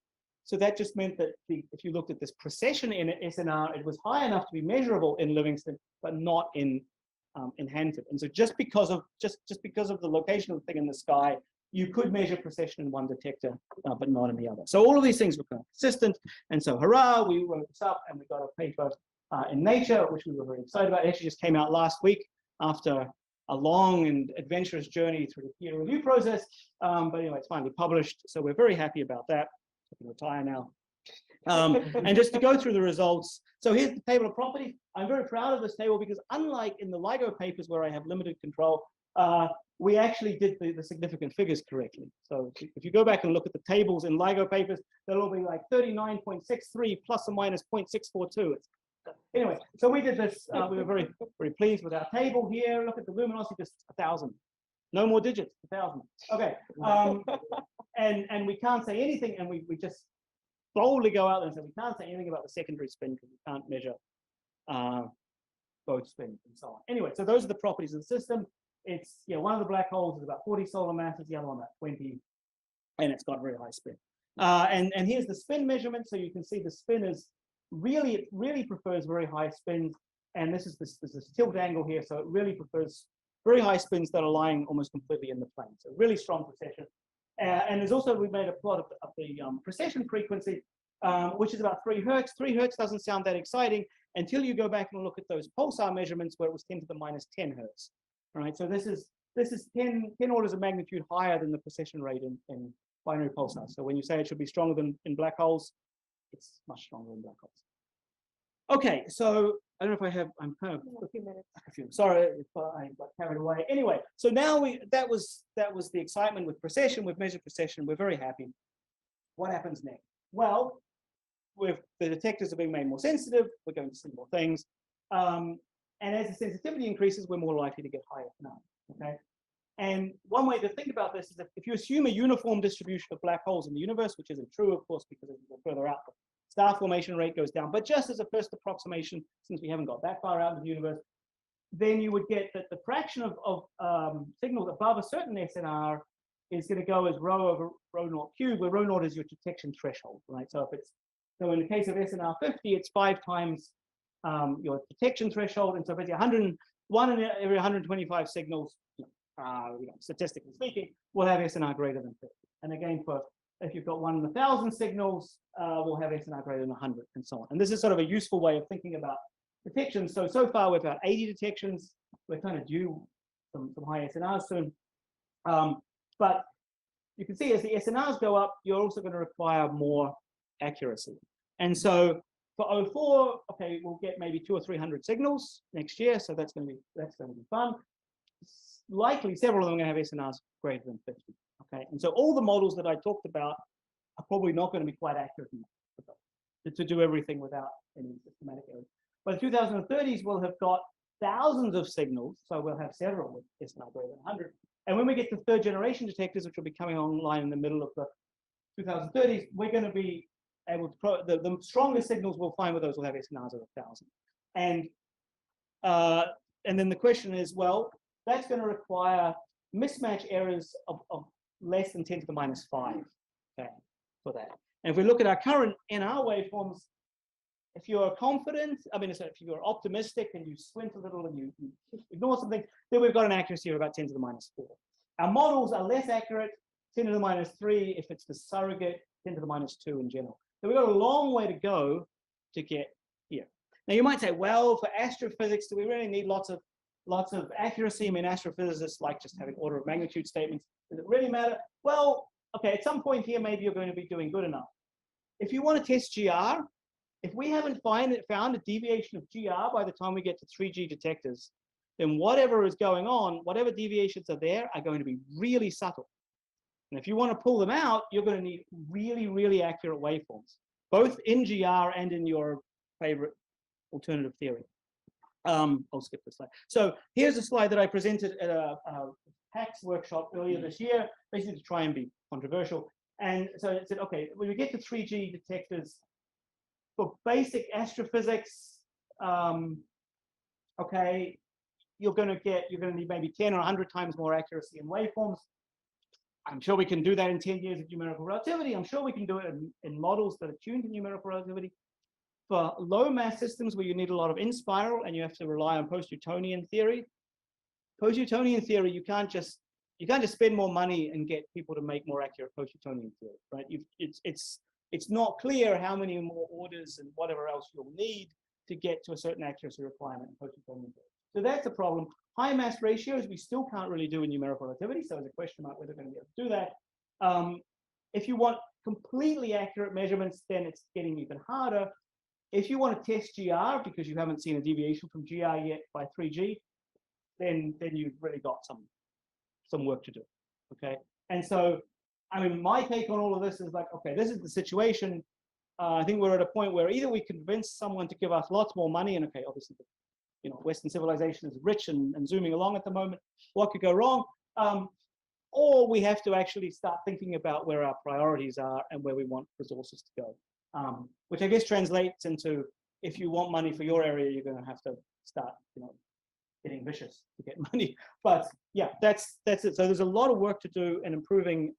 so that just meant that if you looked at this precession in SNR, it was high enough to be measurable in Livingston, but not in Hanford. And so just because of the location of the thing in the sky, you could measure precession in one detector, but not in the other. So all of these things were kind of consistent. And so hurrah, we wrote this up and we got a paper in Nature, which we were very excited about. It actually just came out last week after a long and adventurous journey through the peer review process. But anyway, it's finally published. So we're very happy about that. I can retire now. And just to go through the results. So here's the table of properties. I'm very proud of this table because unlike in the LIGO papers where I have limited control, we actually did the significant figures correctly. So if you go back and look at the tables in LIGO papers, they'll all be like 39.63 plus or minus 0.642. Anyway, so we did this. We were very, very pleased with our table here. Look at the luminosity, just 1,000. No more digits, 1,000. Okay. And we can't say anything, and we just boldly go out there and say we can't say anything about the secondary spin because we can't measure both spins and so on. Anyway, so those are the properties of the system. It's, you know, one of the black holes is about 40 solar masses, the other one about 20, and it's got very high spin. And here's the spin measurement. So you can see the spin is it really prefers very high spins. And this is this tilt angle here. So it really prefers very high spins that are lying almost completely in the plane. So really strong precession. And there's also, we made a plot of the precession frequency, which is about 3 hertz. 3 hertz doesn't sound that exciting until you go back and look at those pulsar measurements where it was 10 to the minus 10 hertz. All right, so this is 10 orders of magnitude higher than the precession rate in binary pulsars. So when you say it should be stronger than in black holes, it's much stronger in black holes. Okay, so I don't know if I'm kind of A few minutes. sorry if I got carried away. Anyway, so now that was the excitement with precession. We've measured precession. We're very happy. What happens next? Well, with the detectors are being made more sensitive, we're going to see more things. And as the sensitivity increases, we're more likely to get higher now. Okay. And one way to think about this is that if you assume a uniform distribution of black holes in the universe, which isn't true, of course, because as you go further out, the star formation rate goes down. But just as a first approximation, since we haven't got that far out in the universe, then you would get that the fraction of signals above a certain SNR is going to go as rho over rho naught cubed, where rho naught is your detection threshold, right? So in the case of SNR 50, it's 5 times your detection threshold, and so basically 1 in every 125 signals, statistically speaking, will have SNR greater than 50. And again, if you've got 1 in 1,000 signals, we'll have SNR greater than 100, and so on. And this is sort of a useful way of thinking about detections. So far we've had 80 detections. We're kind of due some high SNRs soon. But you can see as the SNRs go up, you're also going to require more accuracy. And so for 04, okay, we'll get maybe 200 or 300 signals next year. So that's going to be fun. Likely several of them are going to have SNRs greater than 50. Okay, and so all the models that I talked about are probably not going to be quite accurate enough to do everything without any systematic errors. By the 2030s, we'll have got thousands of signals. So we'll have several with SNR greater than 100. And when we get to third generation detectors, which will be coming online in the middle of the 2030s, we're going to be able to, the strongest signals we'll find with those will have SNRs of 1,000. And then the question is, well, that's going to require mismatch errors of less than 10 to the minus 5, okay, for that. And if we look at our current NR waveforms, if you're confident, I mean, so if you're optimistic and you squint a little and you ignore something, then we've got an accuracy of about 10 to the minus 4. Our models are less accurate, 10 to the minus 3 if it's the surrogate, 10 to the minus 2 in general. So we've got a long way to go to get here. Now you might say, well, for astrophysics, do we really need lots of accuracy? I mean, astrophysicists like just having order of magnitude statements. Does it really matter? Well, okay, at some point here, maybe you're going to be doing good enough. If you want to test GR, if we haven't found a deviation of GR by the time we get to 3G detectors, then whatever is going on, whatever deviations are there, are going to be really subtle. And if you want to pull them out, you're going to need really, really accurate waveforms, both in GR and in your favorite alternative theory. I'll skip this slide. So here's a slide that I presented at a PAX workshop earlier this year, basically to try and be controversial. And so it said, okay, when we get to 3G detectors, for basic astrophysics, okay, you're going to need maybe 10 or 100 times more accuracy in waveforms. I'm sure we can do that in 10 years of numerical relativity. I'm sure we can do it in models that are tuned to numerical relativity. For low mass systems where you need a lot of in-spiral and you have to rely on post-Newtonian theory, you can't just spend more money and get people to make more accurate post-Newtonian theory, right? It's not clear how many more orders and whatever else you'll need to get to a certain accuracy requirement in post-Newtonian theory. So that's a problem. High mass ratios, we still can't really do in numerical relativity, so there's a question about whether we're going to be able to do that. If you want completely accurate measurements, then it's getting even harder. If you want to test GR because you haven't seen a deviation from GR yet by 3G, then you've really got some work to do, okay? And so, I mean, my take on all of this is like, okay, this is the situation. I think we're at a point where either we convince someone to give us lots more money, and okay, obviously, Western civilization is rich and zooming along at the moment. What could go wrong? Or we have to actually start thinking about where our priorities are and where we want resources to go. Which I guess translates into, if you want money for your area, you're going to have to start, getting vicious to get money. But yeah, that's it. So there's a lot of work to do in improving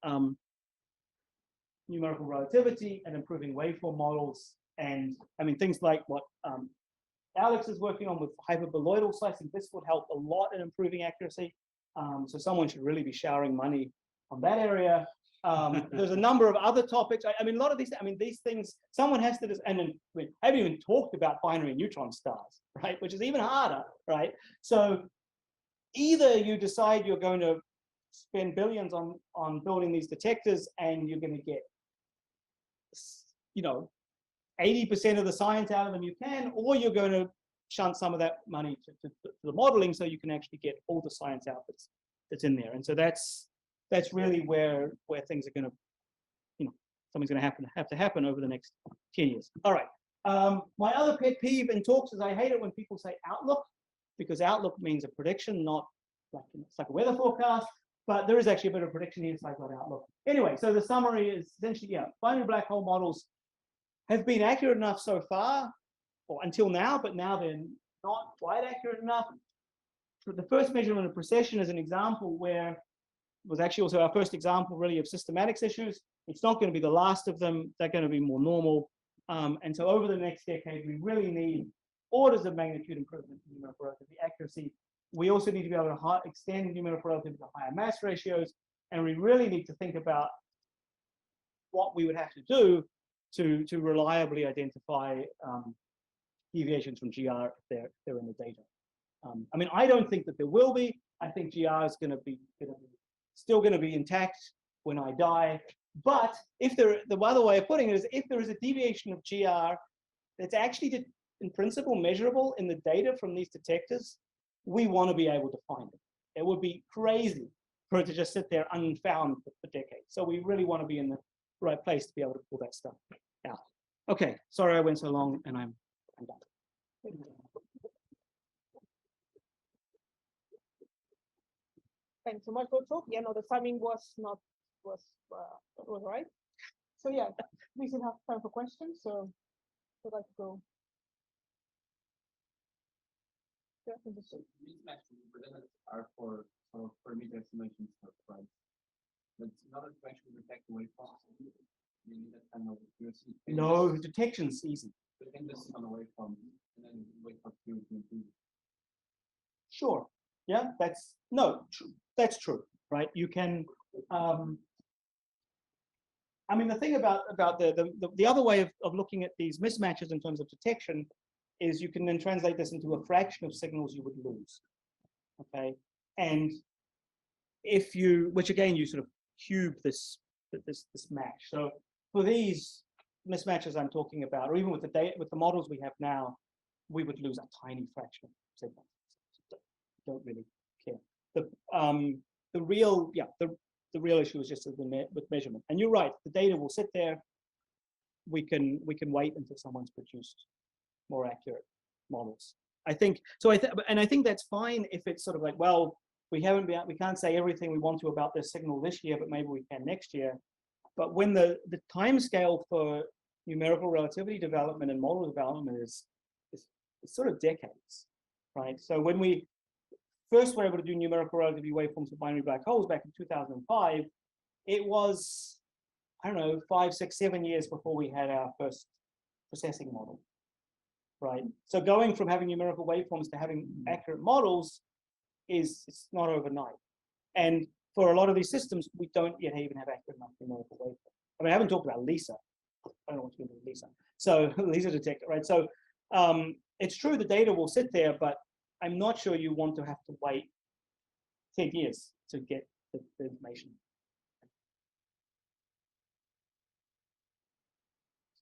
numerical relativity and improving waveform models. And I mean, things like what Alex is working on with hyperboloidal slicing, this would help a lot in improving accuracy. So someone should really be showering money on that area. There's a number of other topics. I mean, a lot of these things, someone has to, and then I haven't even talked about binary neutron stars, right? Which is even harder, right? So either you decide you're going to spend billions on building these detectors and you're going to get, 80% of the science out of them you can, or you're going to shunt some of that money to the modeling so you can actually get all the science out that's in there. And so that's really where things are going to, something's going to have to happen over the next 10 years. All right. My other pet peeve in talks is I hate it when people say outlook, because outlook means a prediction, not like it's like a weather forecast. But there is actually a bit of prediction here, so I've got outlook. Anyway, so the summary is essentially, binary black hole models have been accurate enough so far, or until now, but now they're not quite accurate enough. For the first measurement of precession is an example where was actually also our first example really of systematics issues. It's not going to be the last of them. They're going to be more normal. And so over the next decade, we really need orders of magnitude improvement in numerical relativity accuracy. We also need to be able to extend numerical relativity to higher mass ratios. And we really need to think about what we would have to do to reliably identify deviations from GR if they're in the data. I mean, I don't think that there will be. I think GR is still going to be intact when I die. But if the other way of putting it is, if there is a deviation of GR that's actually in principle measurable in the data from these detectors, we want to be able to find it. It would be crazy for it to just sit there unfound for decades. So we really want to be in the right place to be able to pull that stuff out. Okay, sorry I went so long, and I'm done. Thanks so much for the talk. Yeah, no, the timing was right. So yeah, we still have time for questions. So I'd like to go. Yeah, I think that's it. Mismatch presented are for sort of parameter estimations for price. But not a question to detect the waveform. You need that kind of accuracy. No, detection's easy. You can just on the waveform and then wait for Q to improve. Sure. Yeah, that's no, that's true, right? You can. I mean, the thing about the other way of looking at these mismatches in terms of detection is you can then translate this into a fraction of signals you would lose. Okay, and if you, which again you sort of cube this match. So for these mismatches I'm talking about, or even with the data with the models we have now, we would lose a tiny fraction of signals. Don't really care. The real issue is just with measurement. And you're right, the data will sit there. We can wait until someone's produced more accurate models. I think so. I think that's fine if it's sort of like, well, we can't say everything we want to about this signal this year, but maybe we can next year. But when the time scale for numerical relativity development and model development is sort of decades, right? So when we first were able to do numerical relativity waveforms for binary black holes back in 2005, it was, I don't know, 5, 6, 7 years before we had our first processing model, right? So going from having numerical waveforms to having accurate models it's not overnight. And for a lot of these systems, we don't yet even have accurate enough numerical waveforms. I mean, I haven't talked about LISA. I don't know what to do with LISA. So LISA detector, right? So it's true the data will sit there, but I'm not sure you want to have to wait 10 years to get the information.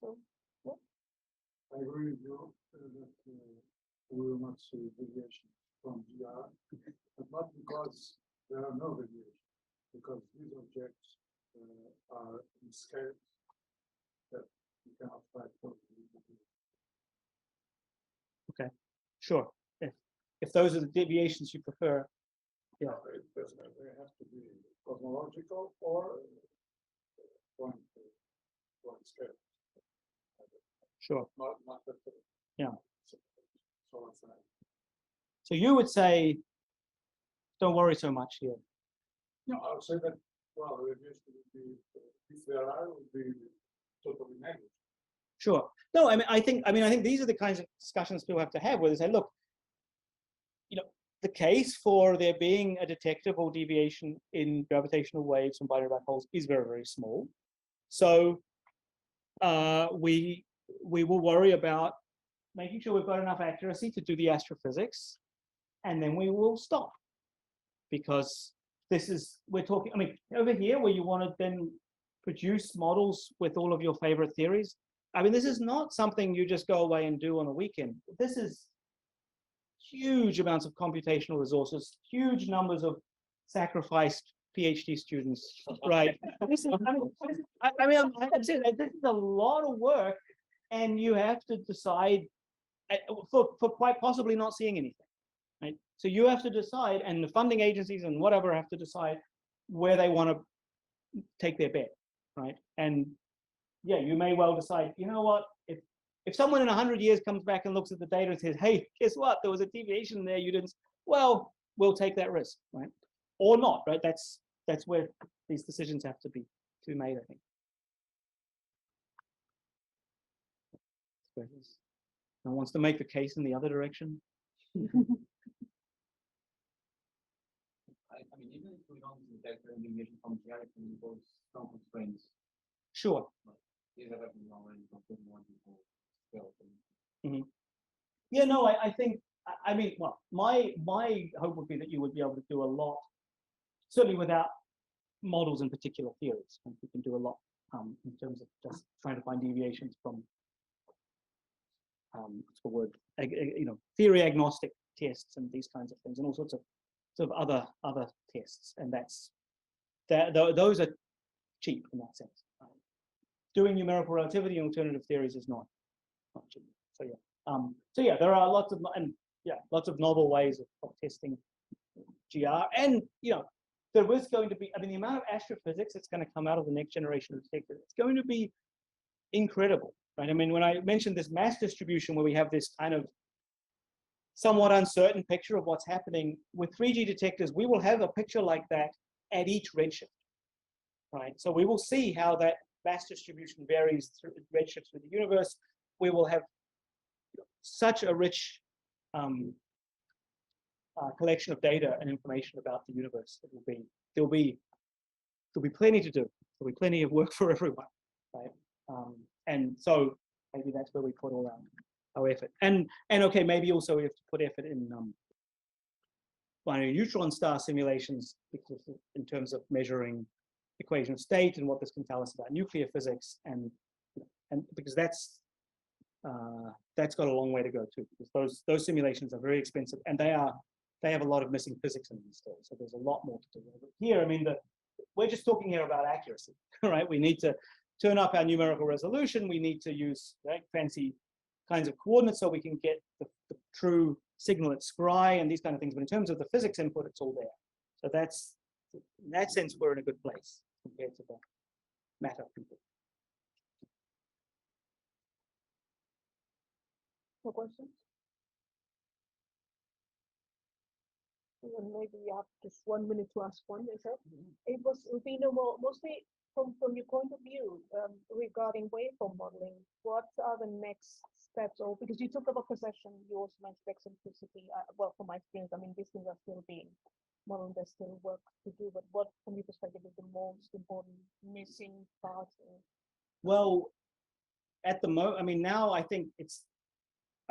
So yeah. I agree with you that we will not see deviation from GR, but not because there are no deviations, because these objects are in scales that you cannot find for. Okay, sure. If those are the deviations you prefer, yeah. No, it doesn't. They have to be cosmological or point scale. Sure. Not that. Yeah. So it's So you would say, don't worry so much here. no, I would say that, well, it used to be, if there are, it would be totally negative. Sure. No, I think these are the kinds of discussions people have to have where they say, look, the case for there being a detectable deviation in gravitational waves from binary black holes is very, very small. So we will worry about making sure we've got enough accuracy to do the astrophysics, and then we will stop. Because we're talking, I mean, over here where you want to then produce models with all of your favorite theories, I mean, this is not something you just go away and do on a weekend. This is huge amounts of computational resources, huge numbers of sacrificed PhD students, right? This is a lot of work, and you have to decide for quite possibly not seeing anything, right? So you have to decide, and the funding agencies and whatever have to decide where they want to take their bet, right? And yeah, you may well decide, you know what, if someone in 100 years comes back and looks at the data and says, hey, guess what, there was a deviation there, you didn't, well, we'll take that risk, right? Or not, right? That's where these decisions have to be made, I think. No one wants to make the case in the other direction. I mean, even if we don't detect the deviation from GR, it can impose some constraints. Sure. These are already more people still. Mm-hmm. Yeah, no, I think, I mean, well, my hope would be that you would be able to do a lot, certainly without models in particular theories. And we can do a lot in terms of just trying to find deviations from, what's the word, theory agnostic tests and these kinds of things, and all sorts of sort of other tests. And those are cheap in that sense. Doing numerical relativity and alternative theories is not cheap. So yeah, there are lots of novel ways of testing GR, and there is going to be, I mean, the amount of astrophysics that's going to come out of the next generation of detectors, it's going to be incredible, right? I mean, when I mentioned this mass distribution where we have this kind of somewhat uncertain picture of what's happening with 3G detectors, we will have a picture like that at each redshift, right? So we will see how that mass distribution varies through redshifts through the universe. We will have such a rich collection of data and information about the universe. There'll be plenty to do. There'll be plenty of work for everyone, right? And so maybe that's where we put all our effort. And okay, maybe also we have to put effort in binary neutron star simulations, because in terms of measuring equation of state and what this can tell us about nuclear physics, and because that's got a long way to go too, because those simulations are very expensive, and they have a lot of missing physics in them still. So there's a lot more to do. But here, I mean, we're just talking here about accuracy, right? We need to turn up our numerical resolution. We need to use fancy kinds of coordinates so we can get the true signal at scry and these kind of things. But in terms of the physics input, it's all there. So that's, in that sense, we're in a good place compared to the matter people. No questions? And then maybe you have just 1 minute to ask one, is it? It would be no more, mostly from your point of view, regarding waveform modeling, what are the next steps? Or because you talked about precession, you also mentioned eccentricity. Well, from my experience, I mean, these things are still being modeled, there's still work to do, but what, from your perspective, is the most important missing part? Well, at the moment, I mean, now I think a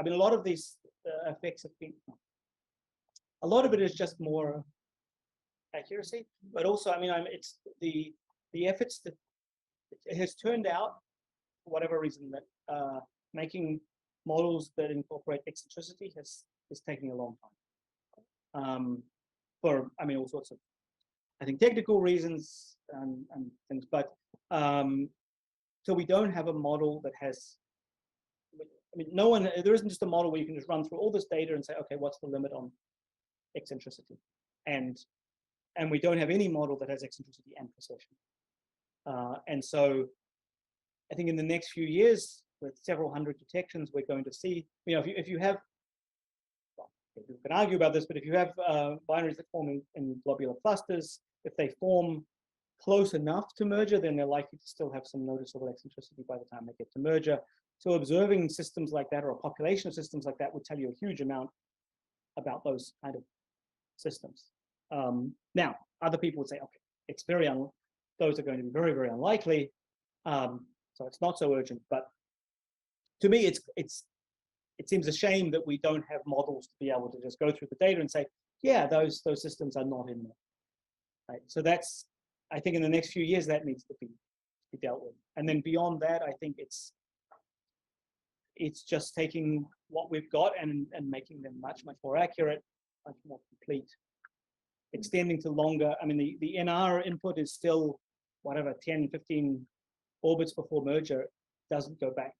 lot of these effects have been, a lot of it is just more accuracy, but also, I mean, it's the efforts that it has turned out, for whatever reason, that making models that incorporate eccentricity is taking a long time. For, I mean, all sorts of, I think, technical reasons and things, but so we don't have a model that has, I mean, there isn't just a model where you can just run through all this data and say, okay, what's the limit on eccentricity? And we don't have any model that has eccentricity and precession. And so I think in the next few years, with several hundred detections, we're going to see, you know, if you have, well, you can argue about this, but if you have binaries that form in globular clusters, if they form close enough to merger, then they're likely to still have some noticeable eccentricity by the time they get to merger. So observing systems like that, or a population of systems like that, would tell you a huge amount about those kind of systems. Now, other people would say, okay, it's those are going to be very, very unlikely. So it's not so urgent. But to me, it seems a shame that we don't have models to be able to just go through the data and say, yeah, those systems are not in there. Right. So that's, I think in the next few years that needs to be dealt with. And then beyond that, I think it's just taking what we've got and making them much, much more accurate, much more complete, extending to longer. I mean, the NR input is still whatever, 10, 15 orbits before merger, doesn't go back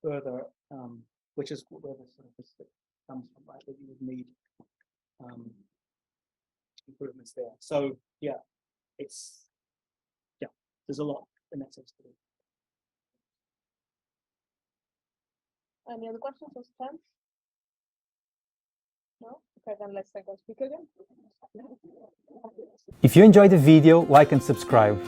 further, which is where the sort of this comes from, right? That you would need improvements there. So yeah, there's a lot in that sense to do. Any other questions or Stan? No? Okay, then let's take our speaker again. If you enjoyed the video, like and subscribe.